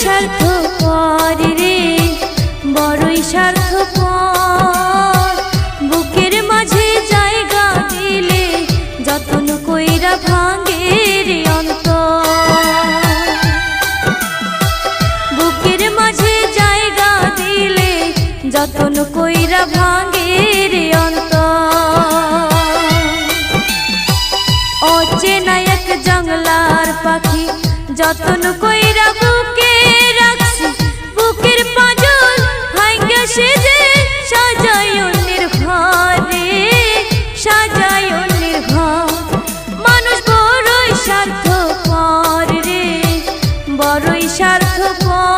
স্বার্থপর রে, বড়ই স্বার্থপর। বুকের মাঝে জায়গা দিলে যতন কইরা ভাঙে রে অন্তর। বুকের মাঝে জায়গা দিলে যতন কইরা ভাঙে রে অন্তর। অচেনা এক জঙ্গলার পাখি যতন কইরা বুকে রাখছি, বুকের পাঁজর ভাঙ্গা সে যে সাজায় অন্যের ঘরে, সাজায় অন্যের ঘর। মানুষ বড়ই স্বার্থপর রে, বড়ই স্বার্থপর।